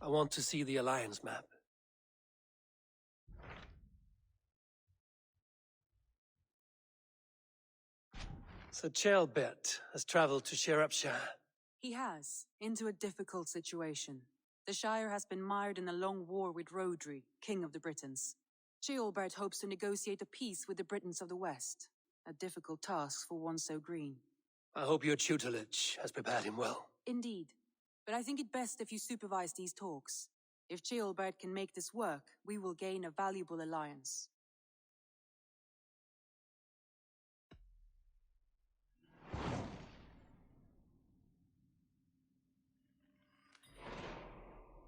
I want to see the Alliance map. So Ceolbert has traveled to Sheriffshire. He has, into a difficult situation. The Shire has been mired in a long war with Rhodri, King of the Britons. Ceolbert hopes to negotiate a peace with the Britons of the West. A difficult task for one so green. I hope your tutelage has prepared him well. Indeed. But I think it best if you supervise these talks. If Ceolbert can make this work, we will gain a valuable alliance.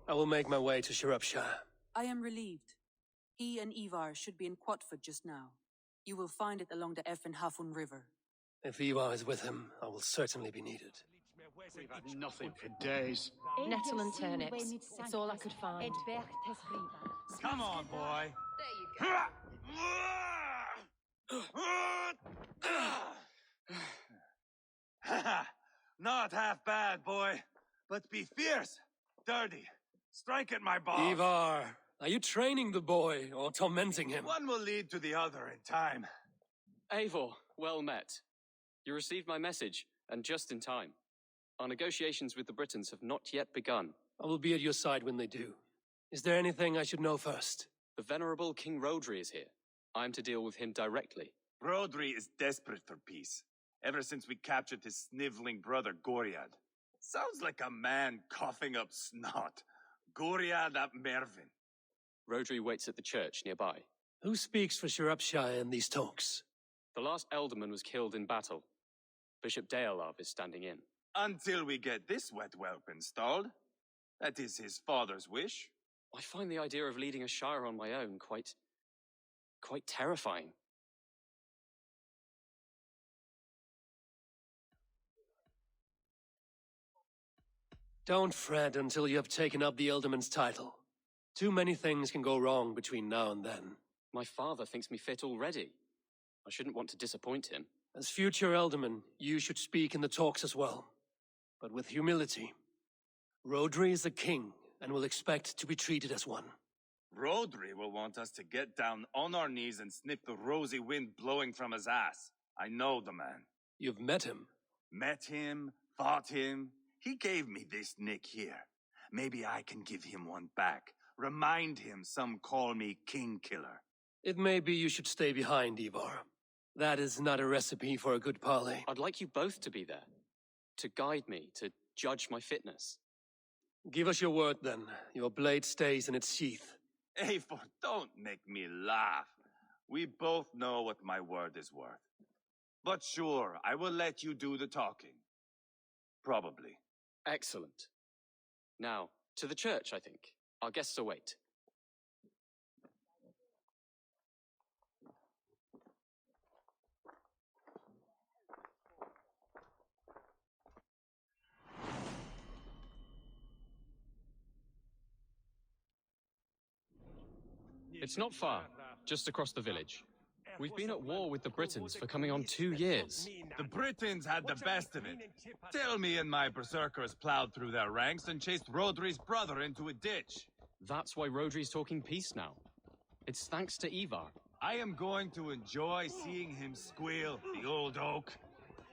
I will make my way to Shropshire. I am relieved. He and Ivar should be in Quatford just now. You will find it along the Effen Hafun River. If Ivar is with him, I will certainly be needed. We've had nothing for days. Nettle and turnips. It's all I could find. Come on, boy. Not half bad, boy. But be fierce, dirty. Strike at my balls. Ivar, are you training the boy or tormenting him? One will lead to the other in time. Eivor, well met. You received my message, and just in time. Our negotiations with the Britons have not yet begun. I will be at your side when they do. Is there anything I should know first? The venerable King Rhodri is here. I am to deal with him directly. Rhodri is desperate for peace, ever since we captured his sniveling brother Goriad. Sounds like a man coughing up snot. Goriad ap Mervin. Rhodri waits at the church nearby. Who speaks for Shropshire in these talks? The last alderman was killed in battle. Bishop Dealav is standing in. Until we get this wet whelp installed. That is his father's wish. I find the idea of leading a shire on my own quite terrifying. Don't fret until you have taken up the Ealdorman's title. Too many things can go wrong between now and then. My father thinks me fit already. I shouldn't want to disappoint him. As future Ealdorman, you should speak in the talks as well. But with humility. Rhodri is a king, and will expect to be treated as one. Rhodri will want us to get down on our knees and sniff the rosy wind blowing from his ass. I know the man. You've met him? Met him, fought him. He gave me this nick here. Maybe I can give him one back. Remind him some call me King Killer. It may be you should stay behind, Ivar. That is not a recipe for a good parley. I'd like you both to be there. To guide me, to judge my fitness. Give us your word, then. Your blade stays in its sheath. Eivor, don't make me laugh. We both know what my word is worth. But sure, I will let you do the talking. Probably. Excellent. Now, to the church, I think. Our guests await. It's not far, just across the village. We've been at war with the Britons for coming on 2 years. The Britons had the best of it. Tell me and my berserkers plowed through their ranks and chased Rhodri's brother into a ditch. That's why Rhodri's talking peace now. It's thanks to Ivar. I am going to enjoy seeing him squeal, the old oak.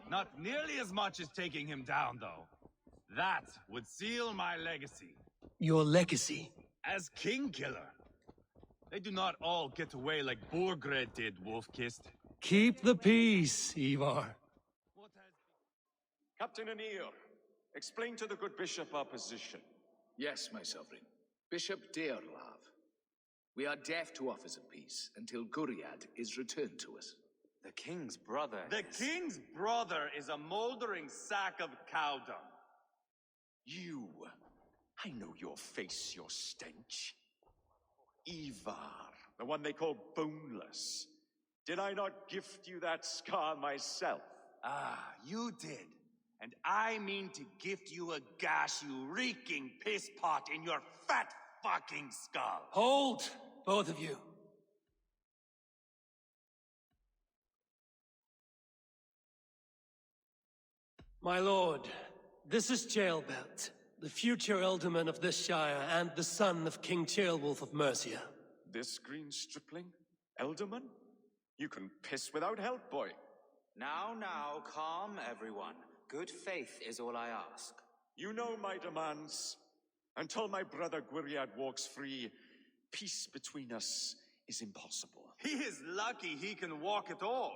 Not nearly as much as taking him down, though. That would seal my legacy. Your legacy? As King Killer. They do not all get away like Borgred did, Wolf-Kissed. Keep the peace, Ivar. Captain Anir, explain to the good bishop our position. Yes, my sovereign. Bishop Dearlav. We are deaf to offers of peace until Goriad is returned to us. The king's brother The king's brother is a moldering sack of cow dung. You. I know your face, your stench. Ivar, the one they call boneless. Did I not gift you that scar myself? Ah, you did. And I mean to gift you a gash, you reeking piss pot in your fat fucking skull. Hold, both of you. My lord, this is Ceolbert, The future alderman of this shire and the son of King Ceolwulf of Mercia. This green stripling? Elderman? You can piss without help, boy. Now, calm everyone. Good faith is all I ask. You know my demands. Until my brother Gwriad walks free, peace between us is impossible. He is lucky he can walk at all.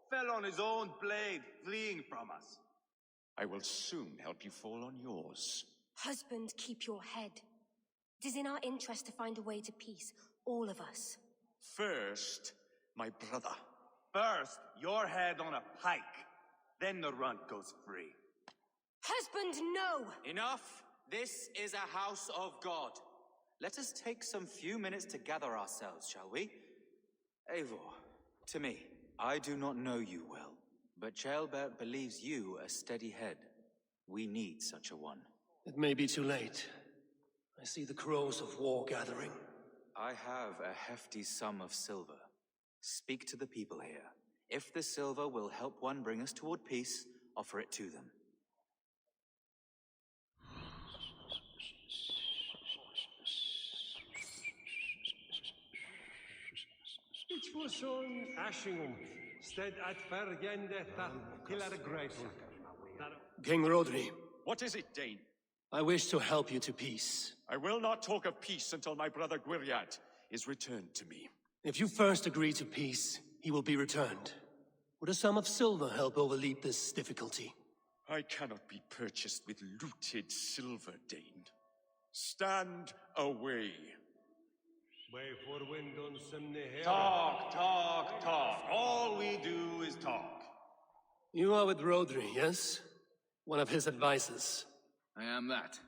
Fell on his own blade, fleeing from us. I will soon help you fall on yours. Husband, keep your head. It is in our interest to find a way to peace, all of us. First, my brother. First, your head on a pike. Then the runt goes free. Husband, no! Enough! This is a house of God. Let us take some few minutes to gather ourselves, shall we? Eivor, to me, I do not know you well, but Ceolbert believes you a steady head. We need such a one. It may be too late. I see the crows of war gathering. I have a hefty sum of silver. Speak to the people here. If the silver will help one bring us toward peace, offer it to them. It was on Ashingum, stead at Fergende Hillar Grateful. King Rodri, What is it, Dane? I wish to help you to peace. I will not talk of peace until my brother Gwriad is returned to me. If you first agree to peace, he will be returned. Would a sum of silver help overleap this difficulty? I cannot be purchased with looted silver, Dane. Stand away. Talk. All we do is talk. You are with Rodri, yes? One of his advisors. I am that.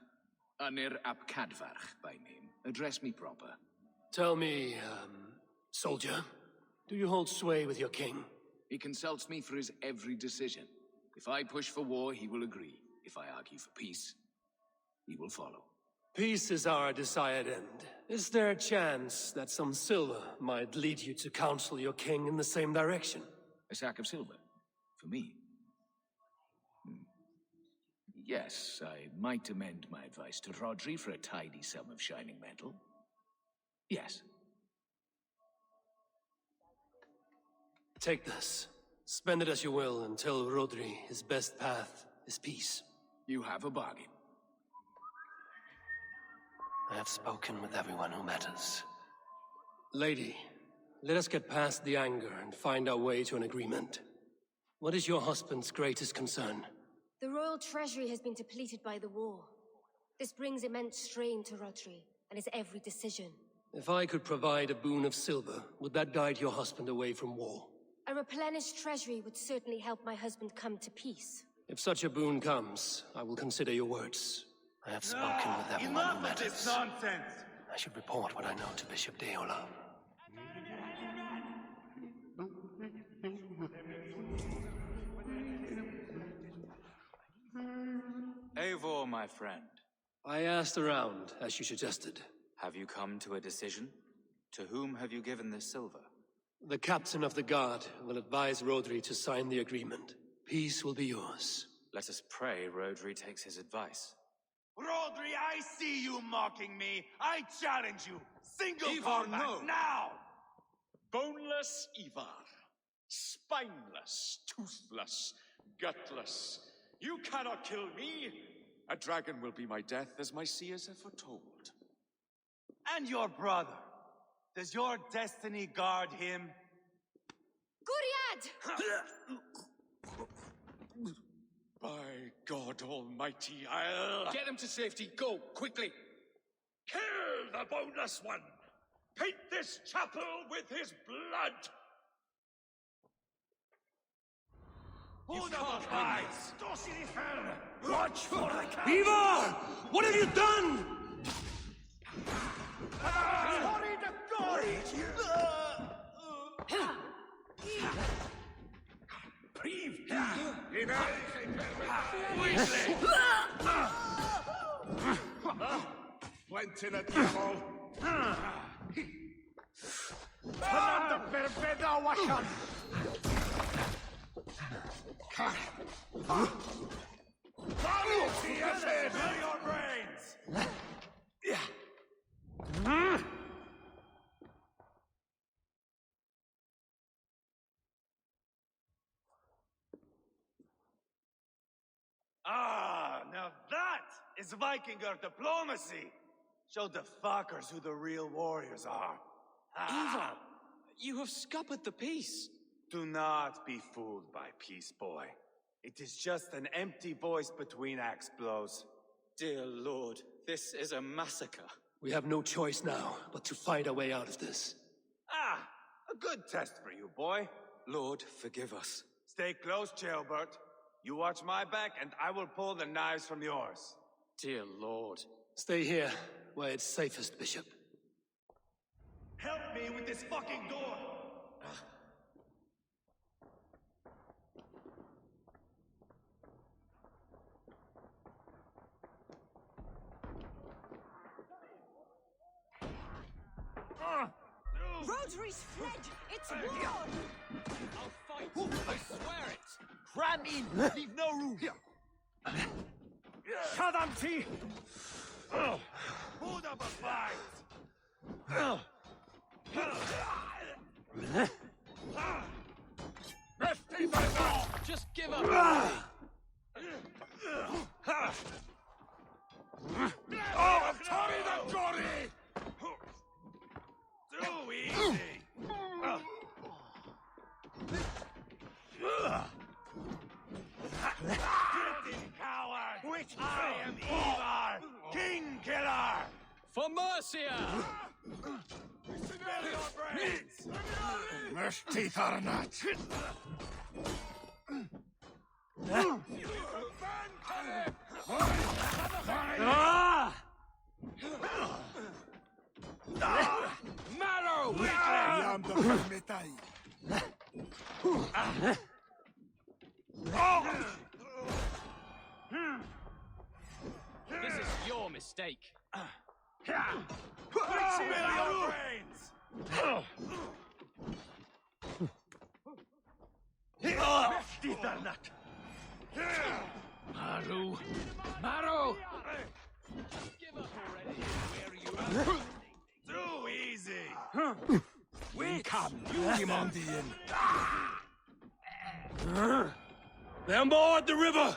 Anir ap Cadfarch by name. Address me proper. Tell me, soldier, do you hold sway with your king? He consults me for his every decision. If I push for war, he will agree. If I argue for peace, he will follow. Peace is our desired end. Is there a chance that some silver might lead you to counsel your king in the same direction? A sack of silver? For me? Yes, I might amend my advice to Rodri for a tidy sum of shining metal. Yes. Take this. Spend it as you will and tell Rodri his best path is peace. You have a bargain. I have spoken with everyone who matters. Lady, let us get past the anger and find our way to an agreement. What is your husband's greatest concern? The royal treasury has been depleted by the war. This brings immense strain to Rodri and his every decision. If I could provide a boon of silver, would that guide your husband away from war? A replenished treasury would certainly help my husband come to peace. If such a boon comes, I will consider your words. I have spoken with everyone who Enough of this matters. nonsense! I should report what I know to Bishop Deola. Eivor, my friend. I asked around, as you suggested. Have you come to a decision? To whom have you given this silver? The captain of the guard will advise Rodri to sign the agreement. Peace will be yours. Let us pray Rodri takes his advice. Rodri, I see you mocking me. I challenge you. Single Eivor, combat, no. now! Boneless Ivar. Spineless, toothless, gutless. You cannot kill me. A dragon will be my death, as my seers have foretold. And your brother. Does your destiny guard him? Gwriad! By God Almighty, I'll... Get him to safety. Go, quickly. Kill the boneless one! Paint this chapel with his blood! Who the eyes? Watch for the cat! Eavar! What have you done? Went in a devil. Fernando Perveda Washan. Smell your brain! is Vikinger diplomacy. Show the fuckers who the real warriors are. Eavar, you have scuppered the peace. Do not be fooled by peace, boy. It is just an empty voice between axe blows. Dear Lord, this is a massacre. We have no choice now but to find a way out of this. Ah, a good test for you, boy. Lord, forgive us. Stay close, Jailbert. You watch my back, and I will pull the knives from yours. Dear Lord. Stay here, where it's safest, Bishop. Help me with this fucking door! Rotary's fled! It's war! I'll fight! I swear it! Cram in! Leave no room! Kadamti! Hold up a fight! Just give up! Oh, Tommy the Gory! Too easy! Guilty coward! Which I am Eavar, King Killer! For Mercia! Spill your brains! Mercy Tarnat! Marrow! Yam the Metai! This is your mistake. Spill your brains! Mercy Tarnat! Maru! Maru! Give up already. Too easy! We come, you Demondian! They're on board the river!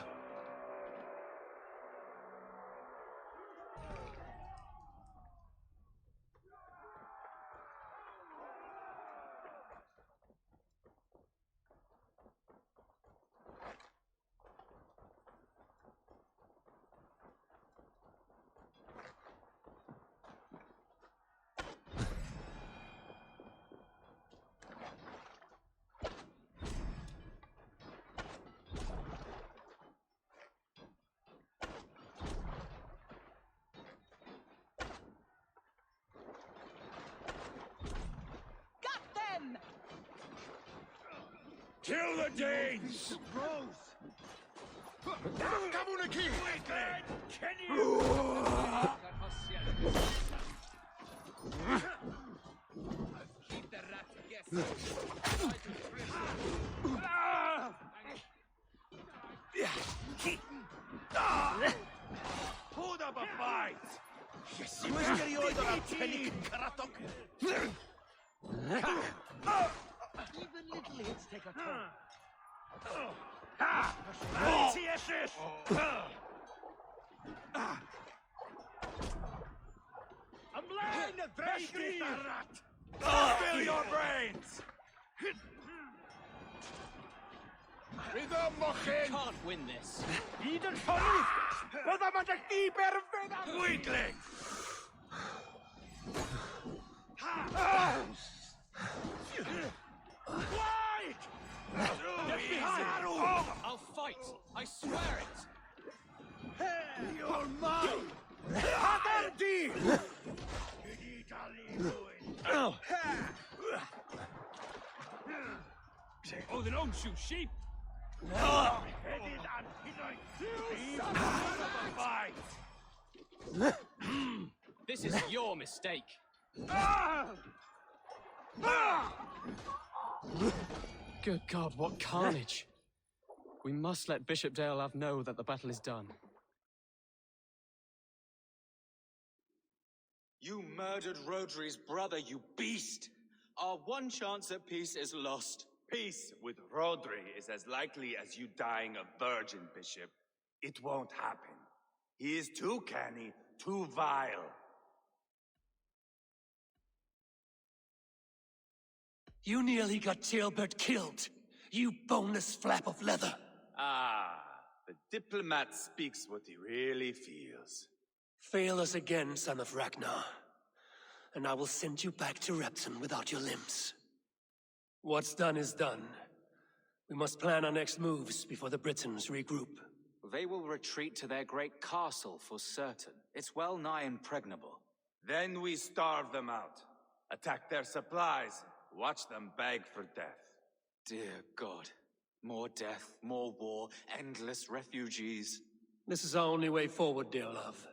Kill the Danes! Kamunaki! Can you? Keep the rat guessing. Hold up a fight! Yes, you must carry all the panic karatok! Even little hits take a toll. I'm blind at Spill your brains! Can't win this. Eden Forest! What am I keeper? Weakling! Why? Too easy! I'll fight. I swear it. You're mine! Hatardi! Oh, they don't shoot sheep. This is your mistake. Good God, what carnage. We must let Bishop Dalelav know that the battle is done. You murdered Rotary's brother, you beast! Our one chance at peace is lost. Peace with Rodri is as likely as you dying a virgin, Bishop. It won't happen. He is too canny, too vile. You nearly got Jailbird killed, you boneless flap of leather. Ah, the diplomat speaks what he really feels. Fail us again, son of Ragnar, and I will send you back to Repton without your limbs. What's done is done. We must plan our next moves before the Britons regroup. They will retreat to their great castle for certain. It's well nigh impregnable. Then we starve them out, attack their supplies, watch them beg for death. Dear God. More death, more war, endless refugees. This is our only way forward, dear love.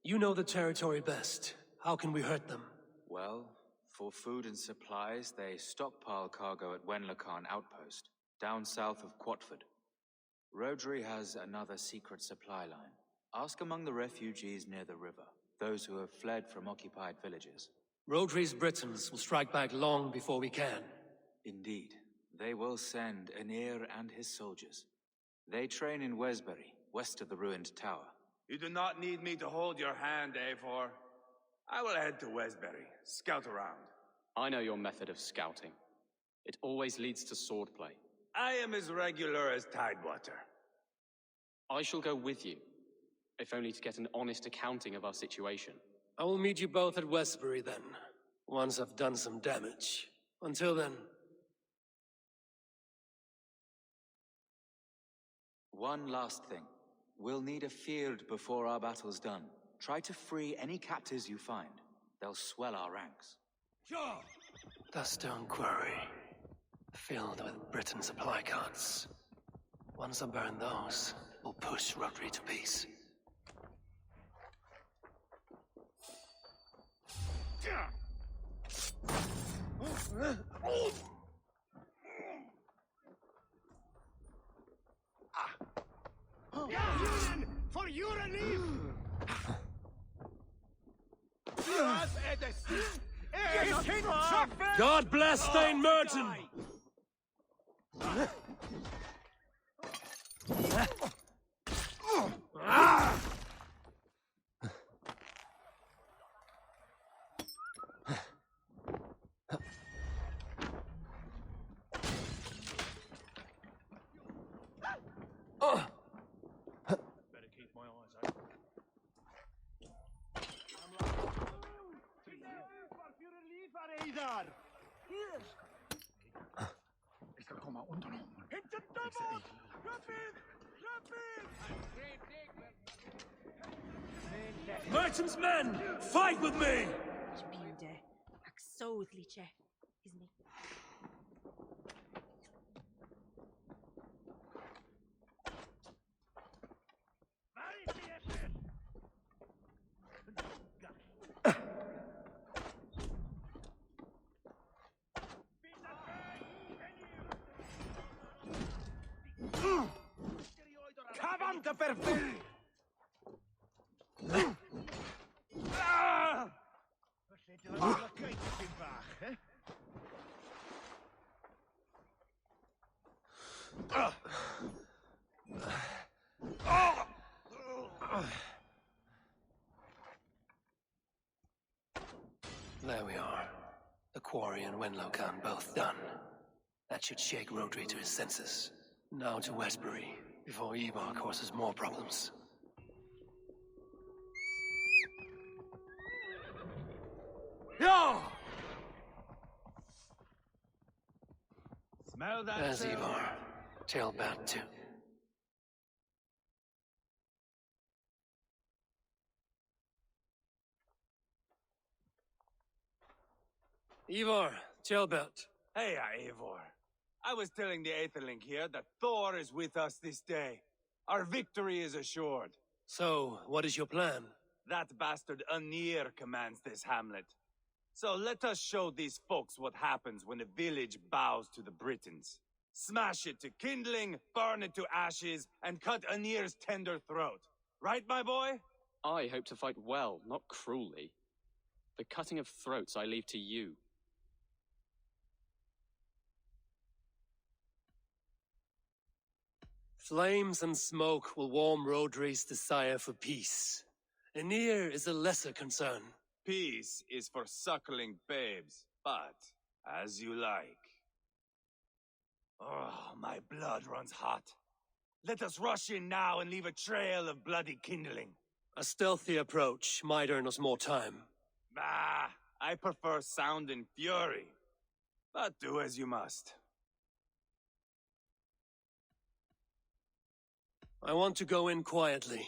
You know the territory best. How can we hurt them? Well, for food and supplies, they stockpile cargo at Wenlocarn Outpost, down south of Quatford. Rodri has another secret supply line. Ask among the refugees near the river, those who have fled from occupied villages. Rodri's Britons will strike back long before we can. Indeed. They will send Aenir and his soldiers. They train in Wesbury, west of the ruined tower. You do not need me to hold your hand, Eivor. I will head to Wesbury, scout around. I know your method of scouting. It always leads to swordplay. I am as regular as Tidewater. I shall go with you, if only to get an honest accounting of our situation. I will meet you both at Westbury then, once I've done some damage. Until then... One last thing. We'll need a field before our battle's done. Try to free any captives you find. They'll swell our ranks. Dust Stone Quarry. Filled with Britain supply carts. Once I burn those, we'll push Rodri to peace. For your relief! God bless Thane Merton! Merton's men! Fight with me! Spinde. Ak soudliche, isn't it? Cavante per te! There we are. The quarry and Wenlocarn both done. That should shake Rodri to his senses. Now to Westbury, before Eavar causes more problems. Yo! Smell that? There's Eavar. Tail bat too. Eivor, Tailbelt. Hey, Eivor. I was telling the Aetherling here that Thor is with us this day. Our victory is assured. So, what is your plan? That bastard Aenir commands this hamlet. So let us show these folks what happens when a village bows to the Britons. Smash it to kindling, burn it to ashes, and cut Aenir's tender throat. Right, my boy? I hope to fight well, not cruelly. The cutting of throats I leave to you. Flames and smoke will warm Rodri's desire for peace. The near is a lesser concern. Peace is for suckling babes, but as you like. Oh, my blood runs hot. Let us rush in now and leave a trail of bloody kindling. A stealthy approach might earn us more time. Ah, I prefer sound and fury. But do as you must. I want to go in quietly.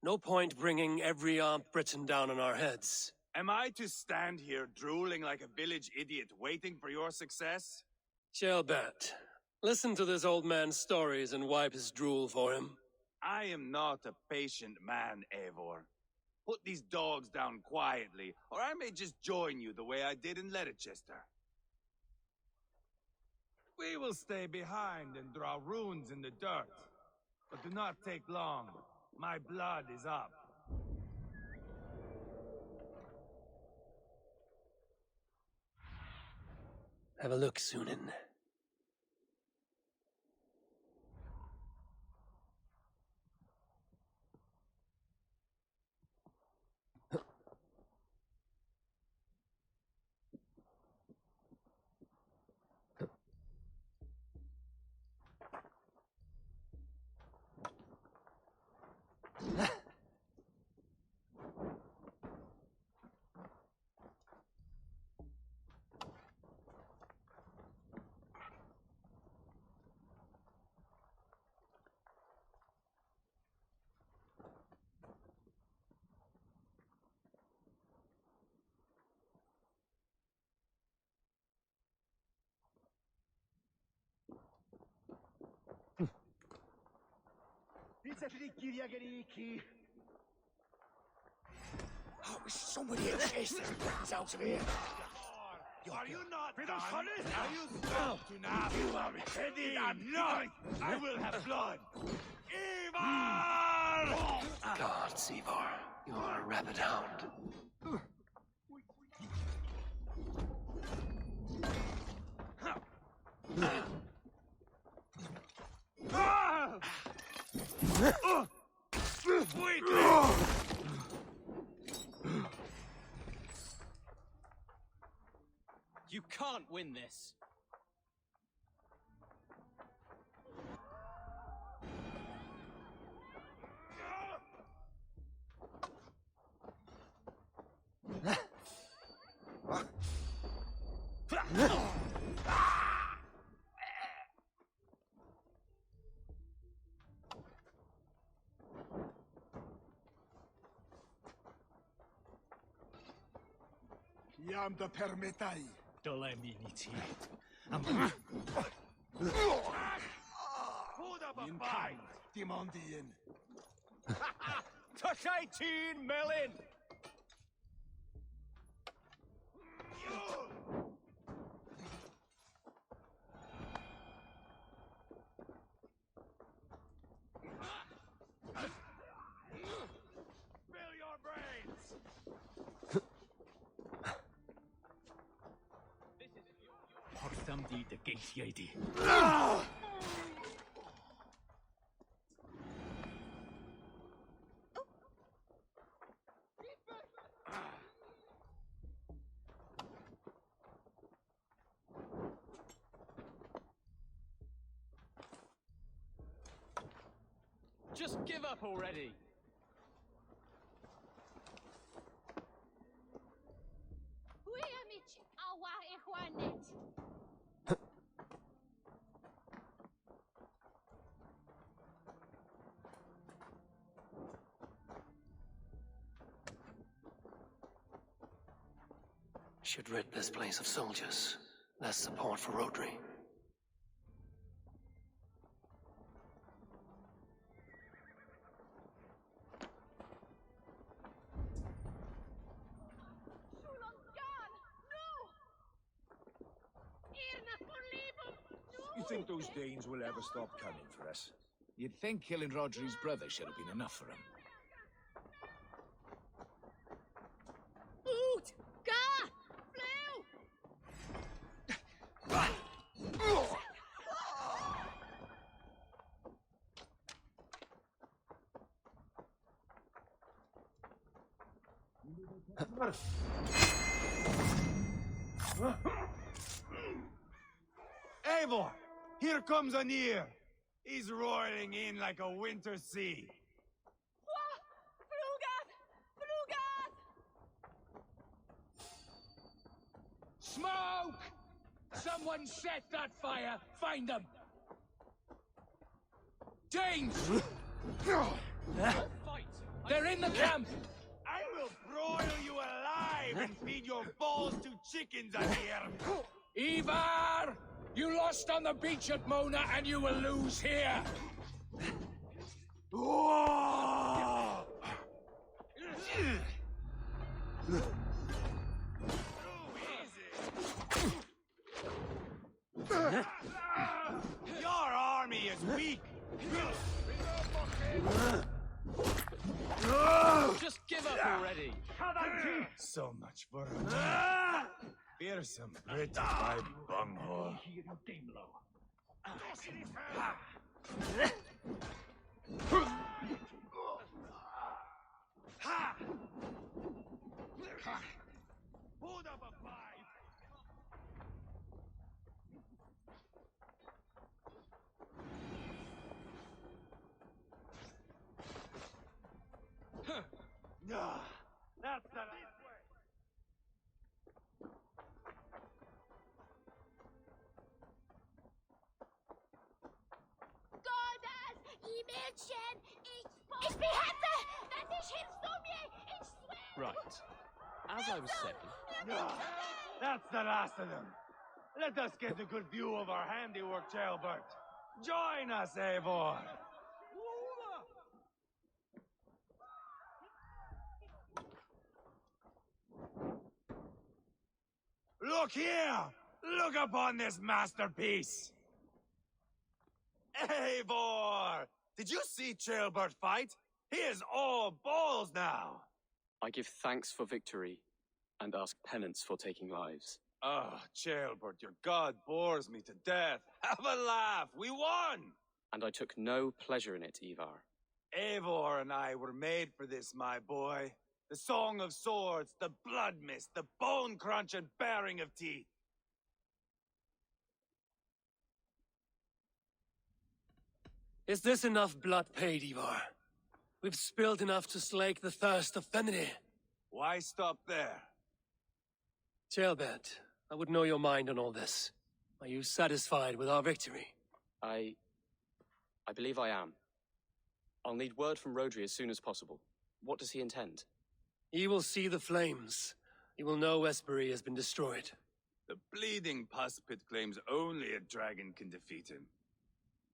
No point bringing every armed Briton down on our heads. Am I to stand here drooling like a village idiot waiting for your success? Shelbat, listen to this old man's stories and wipe his drool for him. I am not a patient man, Eivor. Put these dogs down quietly, or I may just join you the way I did in Leicester. We will stay behind and draw runes in the dirt. But do not take long. My blood is up. Have a look, Sunan. I wish somebody had chased these brats out of here. Are you not done? Are you stopped to now? You are ready or not? I will have blood. Eavar! God, Eavar, you are a rabid hound. You can't win this. Yam da permetai. Doleminiti. Hold up a fight! Demondian. Touch 18 million! Spill your brains! Portamdi de Gaitiadi. Just give up already. Should rid this place of soldiers. Less support for Rodri. You think those Danes will ever stop coming for us? You'd think killing Rodri's brother should have been enough for him. Oot! Ga! Flew! Eivor! Here comes Anir! He's roiling in like a winter sea. Smoke! Someone set that fire! Find them! Danes! They're in the camp! I will broil you alive and feed your balls to chickens, Anir! Ivar! You lost on the beach at Mona, and you will lose here! Your army is weak! Just give up already! So much for a fearsome Brit, my bunghole. Hold up a fight! That's the Ich behette! Das ist hilfst du mir! Ich swear! Right. As I was saying... That's the last of them. Let us get a good view of our handiwork, Jailbert. Join us, Eivor. Look here! Look upon this masterpiece! Eivor! Did you see Jailbert fight? He is all balls now! I give thanks for victory, and ask penance for taking lives. Ah, Jailbert, your god bores me to death. Have a laugh! We won! And I took no pleasure in it, Ivar. Eivor and I were made for this, my boy. The song of swords, the blood mist, the bone crunch and baring of teeth. Is this enough blood paid, Ivar? We've spilled enough to slake the thirst of Fenrir. Why stop there? Jailbert, I would know your mind on all this. Are you satisfied with our victory? I believe I am. I'll need word from Rodri as soon as possible. What does he intend? He will see the flames. He will know Espery has been destroyed. The bleeding puspit claims only a dragon can defeat him.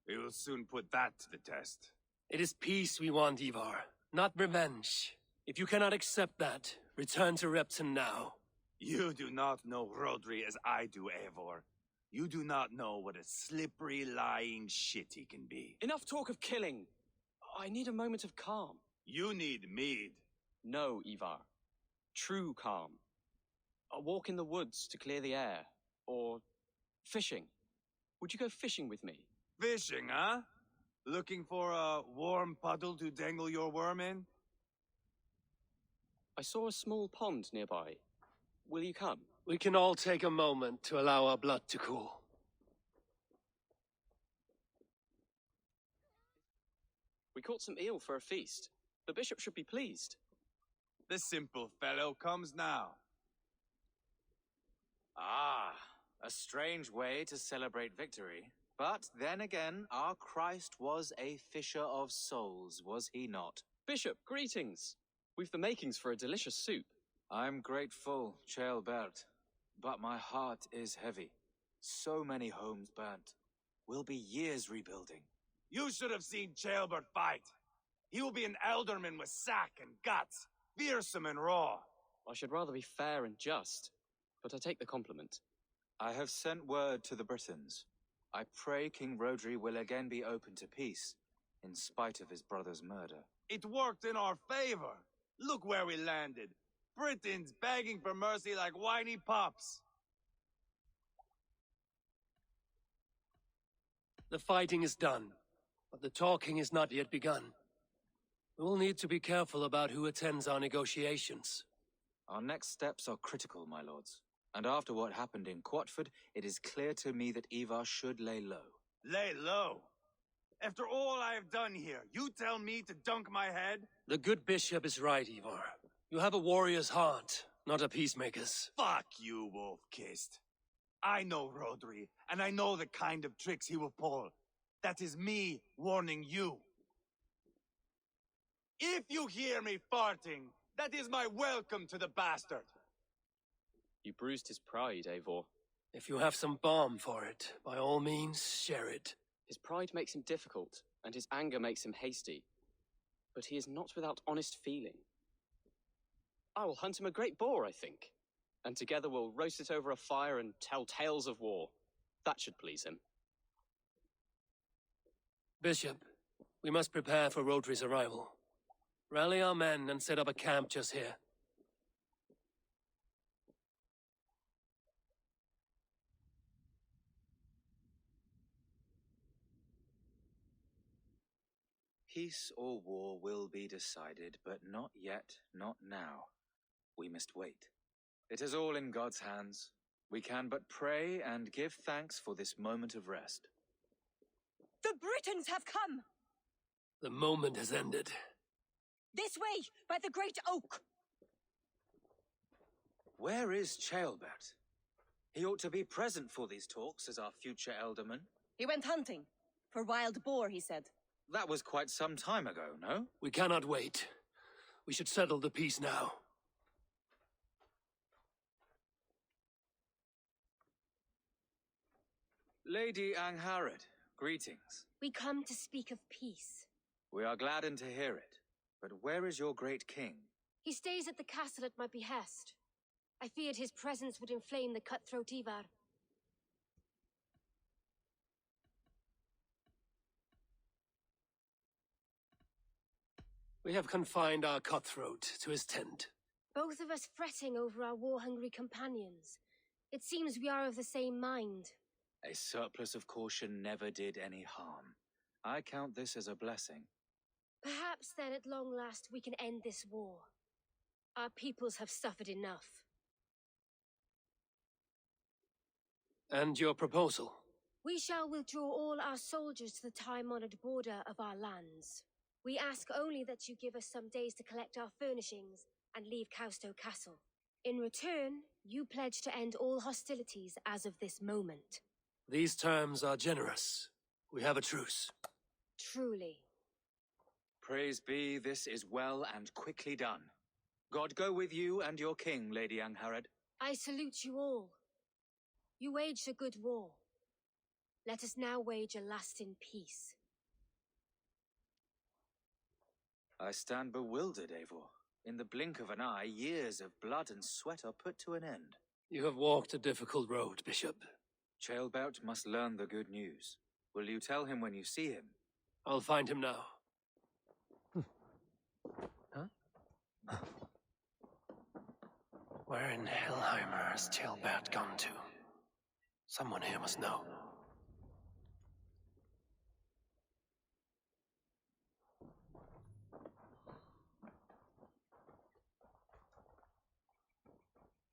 We will soon put that to the test. It is peace we want, Ivar, not revenge. If you cannot accept that, return to Repton now. You do not know Rodri as I do, Eivor. You do not know what a slippery, lying shit he can be. Enough talk of killing. I need a moment of calm. You need mead. No, Ivar. True calm. A walk in the woods to clear the air. Or fishing. Would you go fishing with me? Fishing, huh? Looking for a warm puddle to dangle your worm in? I saw a small pond nearby. Will you come? We can all take a moment to allow our blood to cool. We caught some eel for a feast. The bishop should be pleased. The simple fellow comes now. Ah, a strange way to celebrate victory. But then again, our Christ was a fisher of souls, was he not? Bishop, greetings. We've the makings for a delicious soup. I'm grateful, Jailbert, but my heart is heavy. So many homes burnt. We'll be years rebuilding. You should have seen Jailbert fight. He will be an alderman with sack and guts, fearsome and raw. I should rather be fair and just, but I take the compliment. I have sent word to the Britons. I pray King Rodri will again be open to peace, in spite of his brother's murder. It worked in our favor. Look where we landed. Britons begging for mercy like whiny pups. The fighting is done, but the talking is not yet begun. We will need to be careful about who attends our negotiations. Our next steps are critical, my lords. And after what happened in Quatford, it is clear to me that Ivar should lay low. Lay low? After all I have done here, you tell me to dunk my head? The good bishop is right, Ivar. You have a warrior's heart, not a peacemaker's. Fuck you, wolf-kissed. I know Rodri, and I know the kind of tricks he will pull. That is me warning you. If you hear me farting, that is my welcome to the bastard. You bruised his pride, Eivor. If you have some balm for it, by all means, share it. His pride makes him difficult, and his anger makes him hasty. But he is not without honest feeling. I will hunt him a great boar, I think. And together we'll roast it over a fire and tell tales of war. That should please him. Bishop, we must prepare for Rodri's arrival. Rally our men and set up a camp just here. Peace or war will be decided, but not yet, not now. We must wait. It is all in God's hands. We can but pray and give thanks for this moment of rest. The Britons have come! The moment has ended. This way, by the great oak! Where is Ceolbert? He ought to be present for these talks as our future elderman. He went hunting. For wild boar, he said. That was quite some time ago, no? We cannot wait. We should settle the peace now. Lady Angharad, greetings. We come to speak of peace. We are gladdened to hear it. But where is your great king? He stays at the castle at my behest. I feared his presence would inflame the cutthroat Ivar. We have confined our cutthroat to his tent. Both of us fretting over our war-hungry companions. It seems we are of the same mind. A surplus of caution never did any harm. I count this as a blessing. Perhaps then at long last we can end this war. Our peoples have suffered enough. And your proposal? We shall withdraw all our soldiers to the time-honored border of our lands. We ask only that you give us some days to collect our furnishings and leave Kausto Castle. In return, you pledge to end all hostilities as of this moment. These terms are generous. We have a truce. Truly. Praise be, this is well and quickly done. God go with you and your king, Lady Angharad. I salute you all. You waged a good war. Let us now wage a lasting peace. I stand bewildered, Eivor. In the blink of an eye, years of blood and sweat are put to an end. You have walked a difficult road, Bishop. Ceolbert must learn the good news. Will you tell him when you see him? I'll find him now. Huh? Where in Helheimer has Ceolbert gone to? Someone here must know.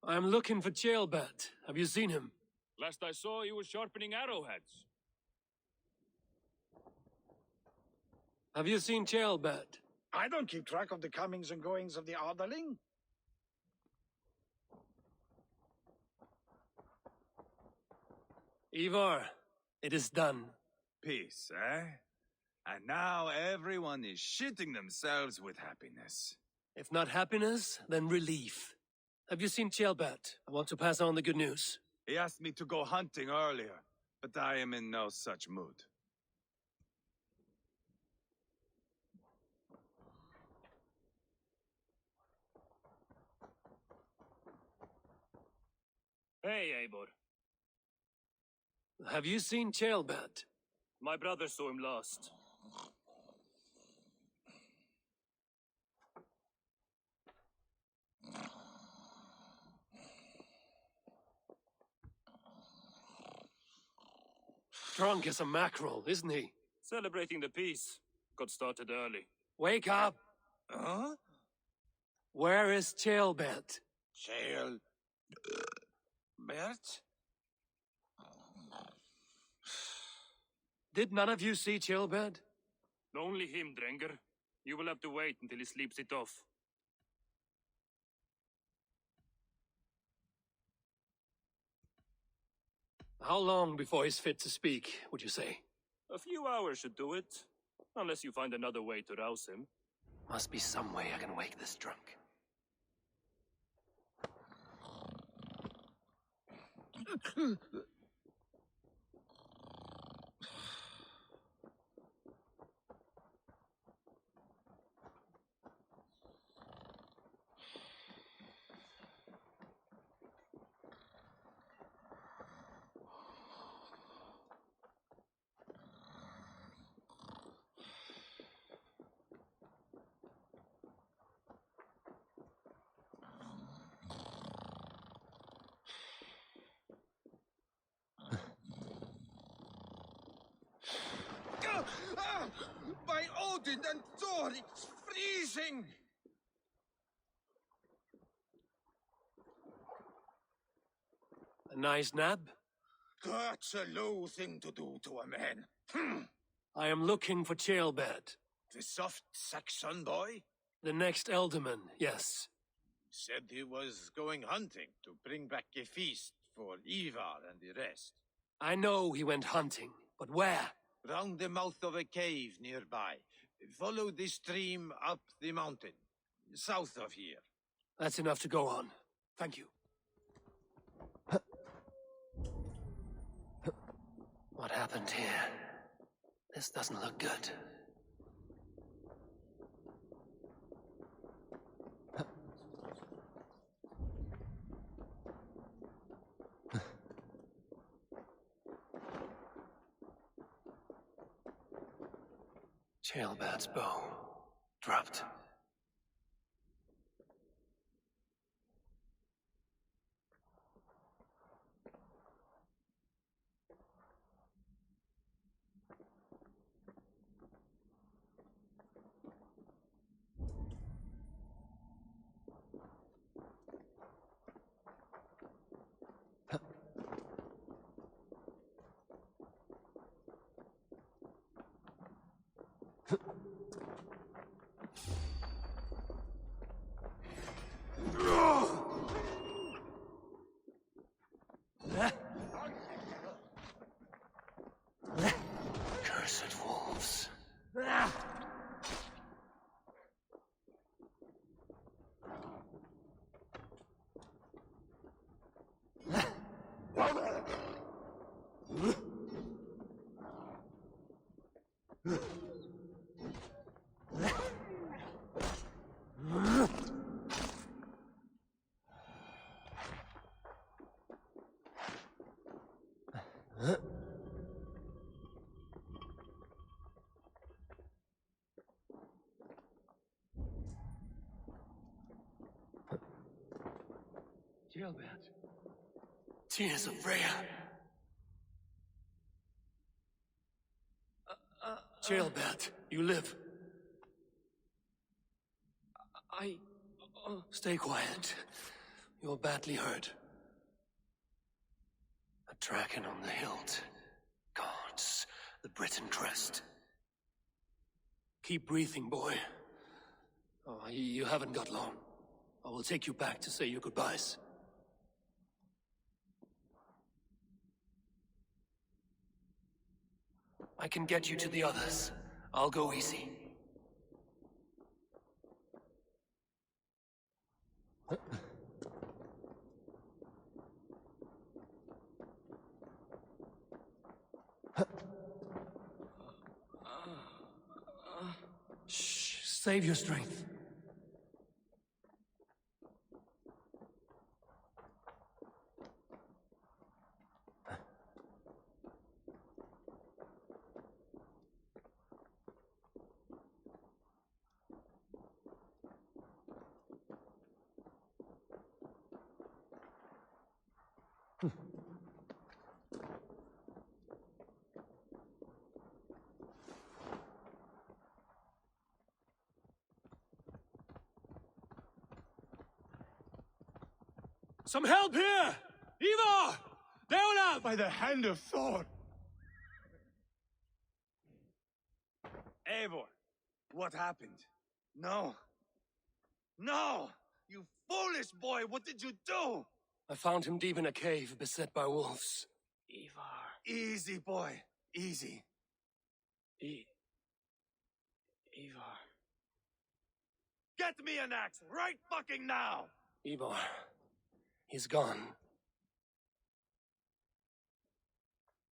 I'm looking for Ceolbert. Have you seen him? Last I saw, he was sharpening arrowheads. Have you seen Ceolbert? I don't keep track of the comings and goings of the Arderling. Ivar, it is done. Peace, eh? And now everyone is shitting themselves with happiness. If not happiness, then relief. Have you seen Ceolbert? I want to pass on the good news. He asked me to go hunting earlier, but I am in no such mood. Hey, Eivor. Have you seen Ceolbert? My brother saw him last. Drunk as a mackerel, isn't he? Celebrating the peace. Got started early. Wake up! Huh? Where is Ceolbert? Shale. Bert? Did none of you see Chilbert? Only him, Drenger. You will have to wait until he sleeps it off. How long before he's fit to speak, would you say? A few hours should do it. Unless you find another way to rouse him. Must be some way I can wake this drunk. By Odin and Thor, it's freezing! A nice nap? That's a low thing to do to a man. I am looking for Chilbert. The soft Saxon boy? The next Elderman, yes. Said he was going hunting to bring back a feast for Ivar and the rest. I know he went hunting, but where? Round the mouth of a cave nearby. Follow the stream up the mountain, south of here. That's enough to go on. Thank you. What happened here? This doesn't look good. Chilbert's bow. Dropped. Cursed wolves. Chilbert. Tears of Freya. Chilbert, you live. Stay quiet. You're badly hurt. A dragon on the hilt. Gods, the Briton crest. Keep breathing, boy. Oh, you haven't got long. I will take you back to say your goodbyes. I can get you to the others. I'll go easy. Shh, save your strength. Some help here! Eivor! Deolav! By the hand of Thor! Eivor, what happened? No. No! You foolish boy, what did you do? I found him deep in a cave, beset by wolves. Evar. Easy, boy. Easy. Evar. Get me an axe right fucking now! Eivor. He's gone.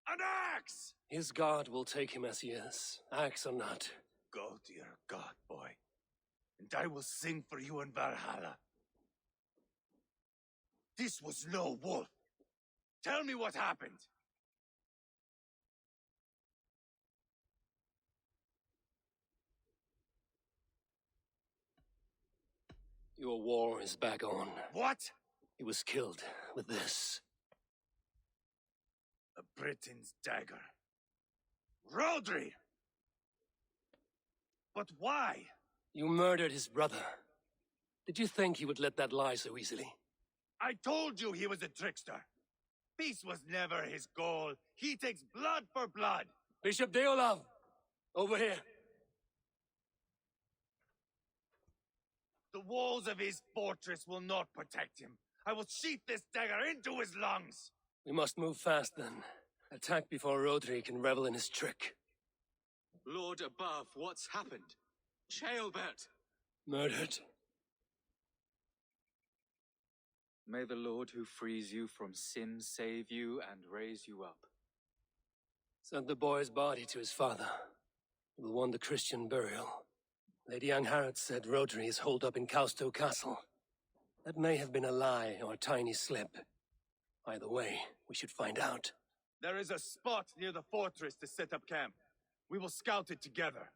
An axe! His god will take him as he is, axe or not. Go to your god, boy. And I will sing for you in Valhalla. This was no wolf. Tell me what happened. Your war is back on. What? He was killed with this. A Briton's dagger. Rodri! But why? You murdered his brother. Did you think he would let that lie so easily? I told you he was a trickster. Peace was never his goal. He takes blood for blood. Bishop Deolav! Over here. The walls of his fortress will not protect him. I will sheath this dagger into his lungs. We must move fast then. Attack before Rodri can revel in his trick. Lord above, what's happened? Ceolbert! Murdered. May the Lord who frees you from sin save you and raise you up. Sent the boy's body to his father. He will want the Christian burial. Lady Angharad said Rodri is holed up in Kausto Castle. That may have been a lie or a tiny slip. Either way, we should find out. There is a spot near the fortress to set up camp. We will scout it together.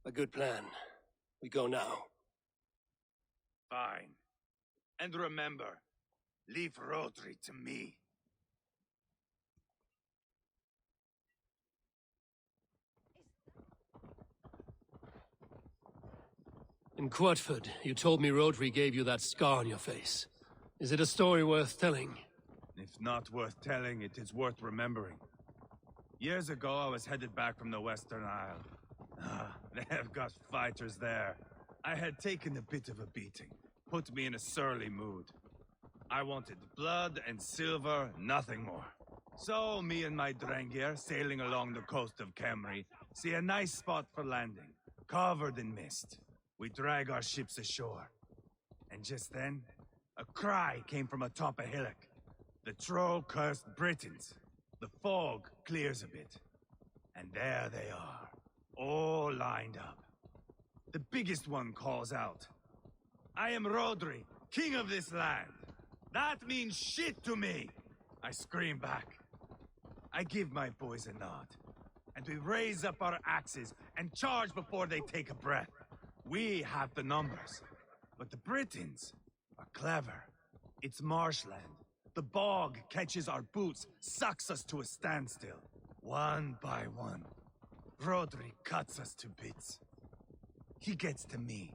A good plan. We go now. Fine. And remember, leave Rodri to me. In Quatford, you told me Rodri gave you that scar on your face. Is it a story worth telling? If not worth telling, it is worth remembering. Years ago, I was headed back from the Western Isle. They have got fighters there. I had taken a bit of a beating. Put me in a surly mood. I wanted blood and silver, nothing more. So, me and my Drengir, sailing along the coast of Kemri, see a nice spot for landing, covered in mist. We drag our ships ashore. And just then, a cry came from atop a hillock. The troll-cursed Britons. The fog clears a bit. And there they are, all lined up. The biggest one calls out, "I am Rodri, king of this land. That means shit to me!" I scream back. I give my boys a nod. And we raise up our axes and charge before they take a breath. We have the numbers. But the Britons are clever. It's marshland. The bog catches our boots, sucks us to a standstill. One by one, Rodri cuts us to bits. He gets to me,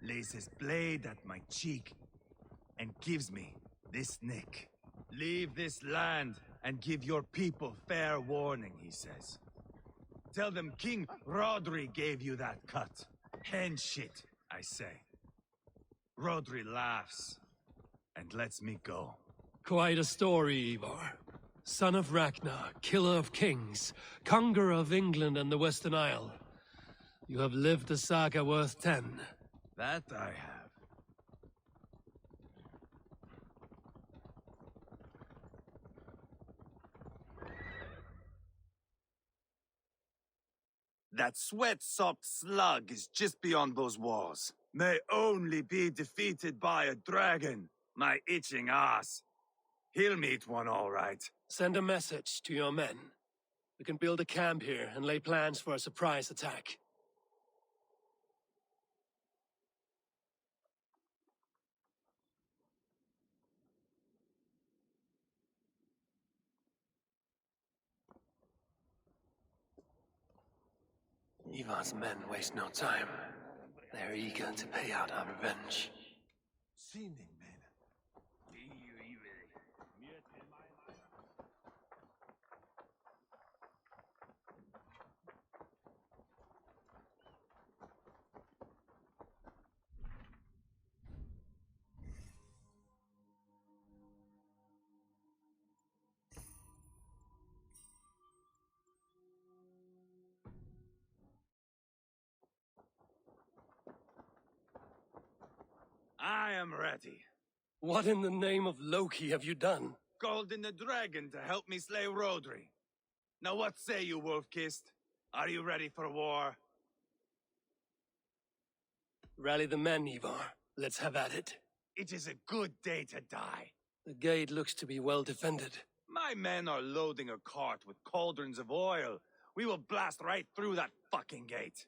lays his blade at my cheek, and gives me this nick. "Leave this land and give your people fair warning," he says. "Tell them King Rodri gave you that cut." "Hen shit," I say. Rodri laughs and lets me go. Quite a story, Eivor. Son of Ragnar, killer of kings, conqueror of England and the Western Isle. You have lived a saga worth 10. That I have. That sweat-sopped slug is just beyond those walls. May only be defeated by a dragon, my itching ass. He'll meet one all right. Send a message to your men. We can build a camp here and lay plans for a surprise attack. Ivar's men waste no time. They're eager to pay out our revenge. Sinning men. I am ready. What in the name of Loki have you done? Called in the dragon to help me slay Rodri. Now what say you, Wolf-Kissed? Are you ready for war? Rally the men, Ivar. Let's have at it. It is a good day to die. The gate looks to be well defended. My men are loading a cart with cauldrons of oil. We will blast right through that fucking gate.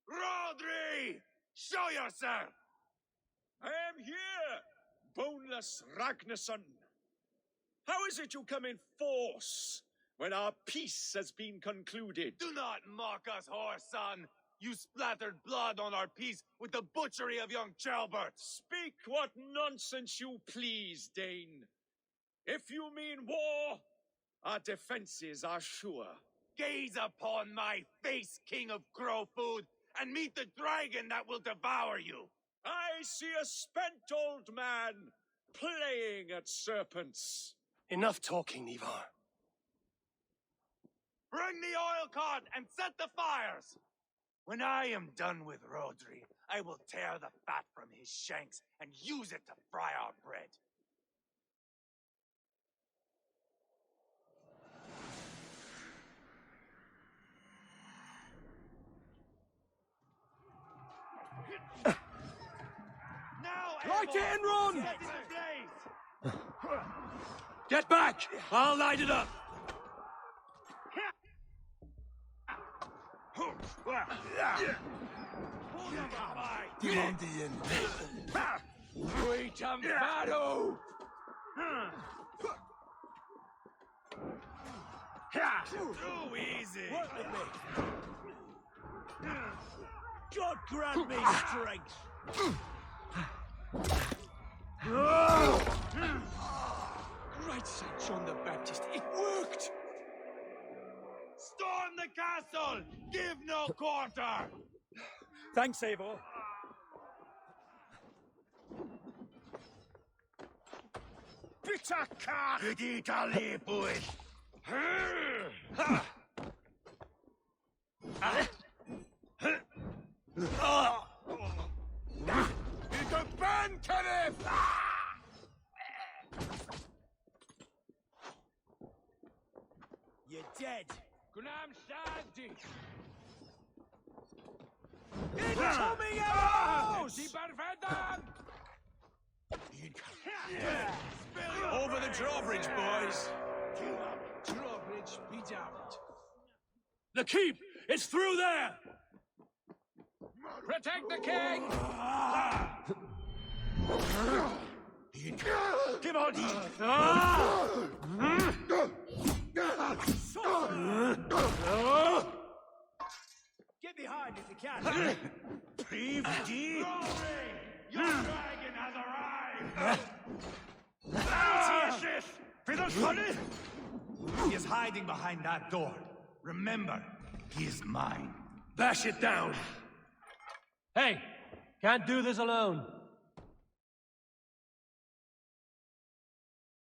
Rodri! Show yourself! I am here, boneless Ragnarsson. How is it you come in force when our peace has been concluded? Do not mock us, whoreson! You splattered blood on our peace with the butchery of young Chalbert! Speak what nonsense you please, Dane. If you mean war, our defenses are sure. Gaze upon my face, King of Crow Food, and meet the dragon that will devour you! I see a spent old man playing at serpents. Enough talking, Ivar. Bring the oil cart and set the fires! When I am done with Rodri, I will tear the fat from his shanks and use it to fry our bread. Light it and run! Get back! I'll light it up! The Indian. Wait and battle! Too easy! God grant me strength! Right, St. John the Baptist, it worked! Storm the castle! Give no quarter! Thanks, Eivor. Bitter car! Gedita lepuit! Into Ben Kenneth! You're dead. Gunam Shanti! Incoming arrows! Over the drawbridge, boys. Drawbridge be damned. The keep! It's through there! Protect the king! Come on! Get behind if you can. Your dragon has arrived! He is hiding behind that door. Remember, he is mine. Bash it down! Hey! Can't do this alone.